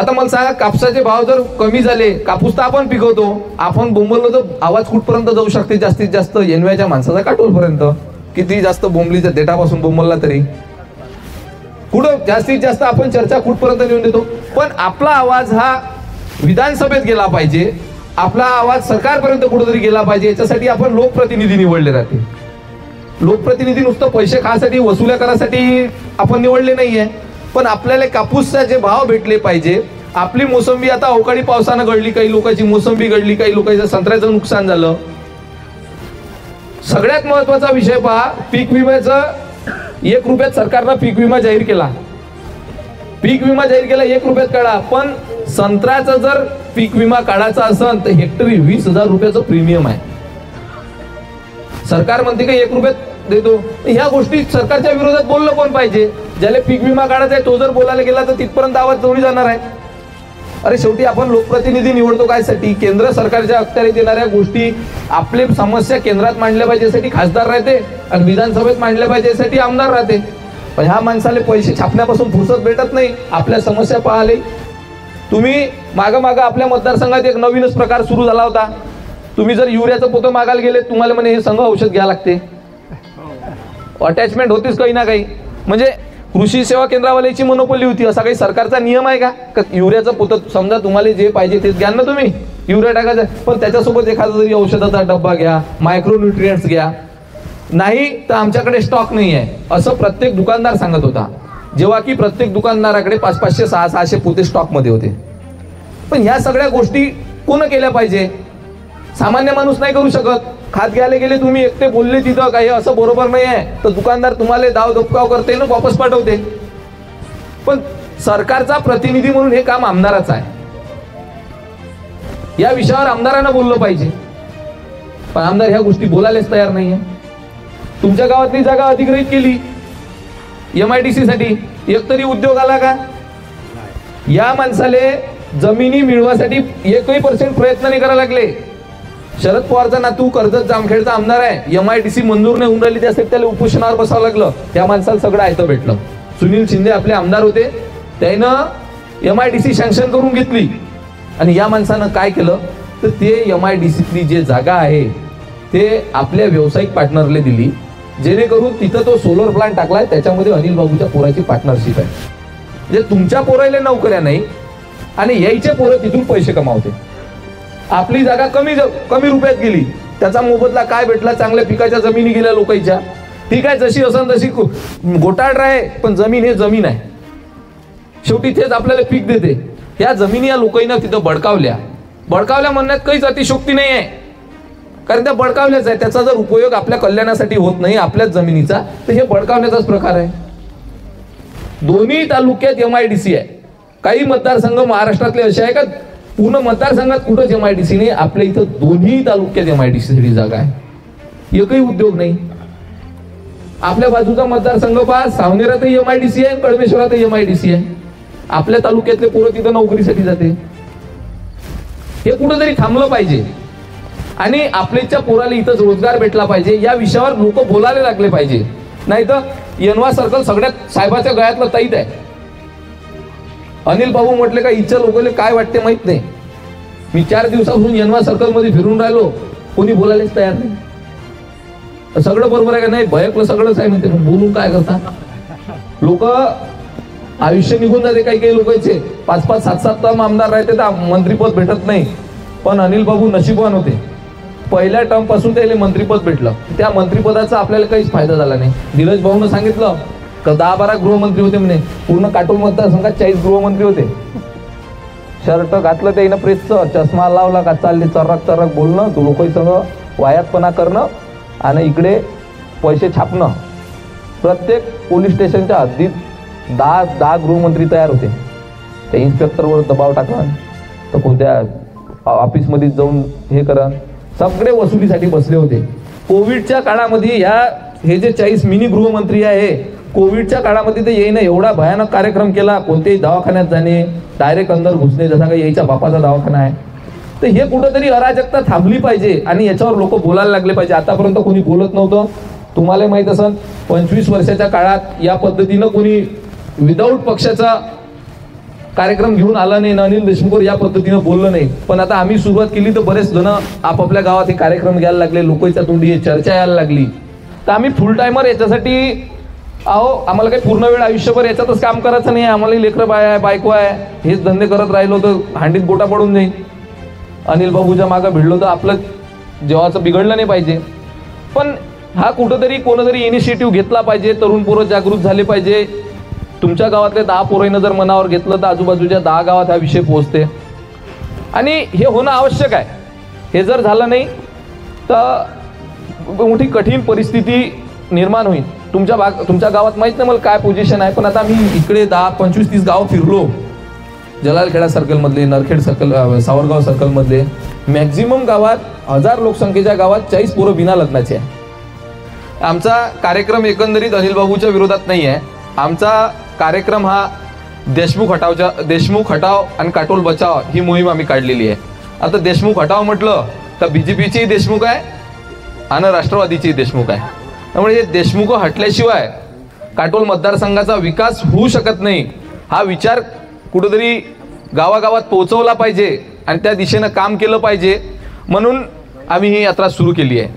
आता मला सांगा, कापसाचे भाव जर कमी झाले, कापूस तर आपण पिकवतो, आपण बोंबललो तर आवाज कुठपर्यंत जाऊ शकते? जास्तीत जास्त एनवायच्या माणसाचा काटोलपर्यंत. किती जास्त बोंबलीच्या देठापासून बोंबलला तरी कुठं जास्तीत जास्त आपण चर्चा कुठपर्यंत नेऊन देतो. पण आपला आवाज हा विधानसभेत गेला पाहिजे, आपला आवाज सरकारपर्यंत कुठेतरी गेला पाहिजे. याच्यासाठी आपण लोकप्रतिनिधी निवडले राहते. लोकप्रतिनिधी नुसतं पैसे खासाठी, वसुल्या करासाठी आपण निवडले नाहीये, पण आपल्याला कापूसचा जे भाव भेटले पाहिजे. आपली मोसंबी आता अवकाळी पावसानं गळली, काही लोकांची मोसंबी गळली, काही लोकांचं संत्र्याचं नुकसान झालं. सगळ्यात महत्वाचा विषय पहा, पीक विम्याचं 1 रुपयात सरकारनं पीक विमा जाहीर केला. पीक विमा जाहीर केला 1 रुपयात काढा, पण संत्र्याचा जर पीक विमा काढायचा असेल तर हेक्टरी 20,000 रुपयाचं प्रीमियम आहे. सरकार म्हणते का 1 रुपयात देतो. ह्या गोष्टी सरकारच्या विरोधात बोललं कोण पाहिजे? ज्याला पीक विमा काढायचा आहे तो जर बोलायला गेला तर तिथपर्यंत आवाज जोडी जाणार आहे. अरे शेवटी आपण लोकप्रतिनिधी निवडतो कायसाठी? केंद्र सरकारच्या अखत्यारीत येणाऱ्या गोष्टी, आपली समस्या केंद्रात मांडल्या पाहिजे यासाठी खासदार राहते आणि विधानसभेत मांडल्या पाहिजे यासाठी आमदार राहते. पण ह्या माणसाला पैसे छापण्यापासून फुरसत भेटत नाही आपल्या समस्या पाहाले. तुम्ही मागं आपल्या मतदारसंघात एक नवीनच प्रकार सुरू झाला होता. तुम्ही जर युरियाचं पोतं मागायला गेले, तुम्हाला म्हणे हे संघ औषध घ्यावं लागते. अटॅचमेंट होतीच काही ना काही. म्हणजे कृषी सेवा केंद्रावाल्याची मोनोपोली होती. असा काही सरकारचा नियम आहे का? युरियाचं पोतं समजा तुम्हाला जे पाहिजे तेच घ्या ना तुम्ही, युरिया टाकायचं, पण त्याच्यासोबत एखादा जरी औषधाचा डब्बा घ्या, मायक्रोन्यूट्रिएंट्स घ्या. नाही तर आमच्याकडे स्टॉक नाही आहे असं प्रत्येक दुकानदार सांगत होता, जेव्हा की प्रत्येक दुकानदाराकडे 500-500, 600 पोते स्टॉक मध्ये होते. पण ह्या सगळ्या गोष्टी कोण केल्या पाहिजे? सामान्य माणूस नाही करू शकत. खात घ्यायला गेले तुम्ही, एकटे बोलले तिथं काही असं बरोबर नाही आहे तर दुकानदार तुम्हाला दाव धपकाव करते ना, वापस पाठवते. पण सरकारचा प्रतिनिधी म्हणून हे काम आमदाराचं आहे. या विषयावर आमदारांना बोललं पाहिजे, पण आमदार ह्या गोष्टी बोलायलाच तयार नाहीये. तुमच्या गावातली जागा अधिग्रहित केली MIDC साठी, एकतरी उद्योग आला का? या माणसाले जमिनी मिळवासाठी 1% प्रयत्न नाही करायला लागले. शरद पवारचा नातू कर्जत जामखेडचा आमदार आहे, MIDC मंजूर नाही होऊन राहिली, त्यासाठी त्याला उपोषणावर बसावं लागलं. त्या माणसाला सगळं आयतं भेटलं. सुनील शिंदे आपले आमदार होते, त्यानं MIDC सँक्शन करून घेतली. आणि या माणसानं काय केलं तर ते MIDCतली जे जागा आहे ते आपल्या व्यावसायिक पार्टनरला दिली, जेणेकरून तिथं तो सोलर प्लांट टाकलाय. त्याच्यामध्ये अनिल बाबूच्या पोराची पार्टनरशिप आहे. म्हणजे तुमच्या पोरायला नोकऱ्या नाही आणि यायचे पोरं तिथून पैसे कमावते. आपली जागा कमी रुपयात गेली, त्याचा मोबदला काय भेटला? चांगल्या पिकाच्या जमिनी गेल्या लोकांच्या. ठीक आहे, जशी असन तशी गोटाळ आहे, पण जमीन हे जमीन आहे. शेवटी तेच आपल्याला पीक देते. या जमिनी या लोकांना तिथं बळकावल्या म्हणण्यात काहीच अतिशोक्ती नाही आहे, कारण त्या बळकावल्याच आहे. त्याचा जर उपयोग आपल्या कल्याणासाठी होत नाही आपल्याच जमिनीचा, तर हे बळकावण्याचाच प्रकार आहे. दोन्ही तालुक्यात MIDC आहे. काही मतदारसंघ महाराष्ट्रातले असे आहे का पूर्ण मतदारसंघात कुठंच MIDC नाही. आपल्या इथं दोन्ही तालुक्यात MIDC साठी जागा आहे, एकही उद्योग नाही. आपल्या बाजूचा मतदारसंघ पहा, सावनेरातही MIDC आहे, कळमेश्वरातही MIDC आहे. आपल्या तालुक्यातले पोरं तिथं नोकरीसाठी जाते. हे कुठंतरी थांबलं पाहिजे आणि आपल्याच्या पोराला इथंच रोजगार भेटला पाहिजे. या विषयावर लोक बोलायला लागले पाहिजे. नाही तर यनवा सर्कल सगळ्यात साहेबाच्या गळ्यातलं ताईत आहे. अनिल बाबू म्हटले का इच्छा लोकांना काय वाटते माहित नाही. मी 4 दिवसापासून यनवा सर्कल मध्ये फिरून राहिलो, कोणी बोलायलाच तयार नाही. सगळं बरोबर आहे का नाही? भयकलं सगळंच आहे म्हणते, बोलून काय करता? लोक आयुष्य निघून जाते काही लोकांचे. 5-5, 7-7 टर्म आमदार राहते तर मंत्रीपद भेटत नाही. पण अनिल बाबू नशीबवान होते, पहिल्या टर्म पासून त्याला मंत्रीपद भेटलं. त्या मंत्रिपदाचा आपल्याला काहीच फायदा झाला नाही. धीरज भाऊनं सांगितलं का 10-12 गृहमंत्री होते म्हणे. पूर्ण काटोल मतदारसंघात 40 गृहमंत्री होते. शर्ट घातलं त्यानं प्रेसचं, चष्मा लावला का चालले चर्रक बोलणं, लोकांसंग वायातपणा करणं आणि इकडे पैसे छापणं. प्रत्येक पोलीस स्टेशनच्या हद्दीत 10 गृहमंत्री तयार होते. त्या इन्स्पेक्टरवर दबाव टाकन तर कोणत्या ऑफिसमध्ये जाऊन हे करण, सगळे वसुलीसाठी बसले होते. कोविडच्या काळामध्ये हे जे 40 मिनी गृहमंत्री आहे, कोविडच्या काळामध्ये ते येईन एवढा भयानक कार्यक्रम केला. कोणत्याही दवाखान्यात जाणे, डायरेक्ट अंदर घुसणे, जसा काही यायच्या बापाचा दवाखाना आहे. तर हे कुठंतरी अराजकता थांबली पाहिजे आणि याच्यावर लोक बोलायला लागले पाहिजे. आतापर्यंत कोणी बोलत नव्हतं. तुम्हाला माहित असेल 25 वर्षाच्या काळात या पद्धतीनं कोणी विदाऊट पक्षाचा कार्यक्रम घेऊन आला नाही ना अनिल देशमुखवर या पद्धतीनं बोललं नाही. पण आता आम्ही सुरुवात केली तर बरेच जण आपापल्या गावात हे कार्यक्रम घ्यायला लागले, लोकांच्या तोंडी चर्चा यायला लागली. तर आम्ही फुल टायमर याच्यासाठी आम्हाला काही पूर्ण वेळ आयुष्यभर याच्यातच काम करायचं नाही. आम्हाला लेकरं बायको आहे, हेच धंदे करत राहिलो तर हांडीत गोटा पडून जाईल. अनिल बाबूच्या मागं भिडलो तर आपलं जेव्हाचं बिघडलं नाही पाहिजे. पण हा कुठंतरी कोणतरी इनिशिएटिव्ह घेतला पाहिजे. तरुण पोरं जागृत झाले पाहिजे. तुमच्या गावातले 10 पोरांना जर मनावर घेतलं तर आजूबाजूच्या 10 गावात हा विषय पोहोचते आणि हे होणं आवश्यक आहे. हे जर झालं नाही तर मोठी कठीण परिस्थिती निर्माण होईल. तुमच्या गावात माहीत नाही मला काय पोझिशन आहे, पण आता मी इकडे 10, 25, 30 गाव फिरलो. जलालखेडा सर्कलमधले, नरखेड सर्कल, सावरगाव सर्कलमधले मॅक्झिमम गावात 1000 लोकसंख्येच्या गावात 40 पोरं बिना लग्नाचे आहे. आमचा कार्यक्रम एकंदरीत अनिल बाबूच्या विरोधात नाही आहे. आमचा कार्यक्रम हा देशमुख हटाव आणि काटोल बचाव ही मोहीम आम्ही काढलेली आहे. आता देशमुख हटाव म्हटलं तर BJPचेही देशमुख आहे आणि राष्ट्रवादीचेही देशमुख आहे. त्यामुळे हे देशमुख हटल्याशिवाय काटोल मतदारसंघाचा विकास होऊ शकत नाही. हा विचार कुठेतरी गावागावात पोहोचवला पाहिजे आणि त्या दिशेनं काम केलं पाहिजे. म्हणून आम्ही ही यात्रा सुरू केली आहे.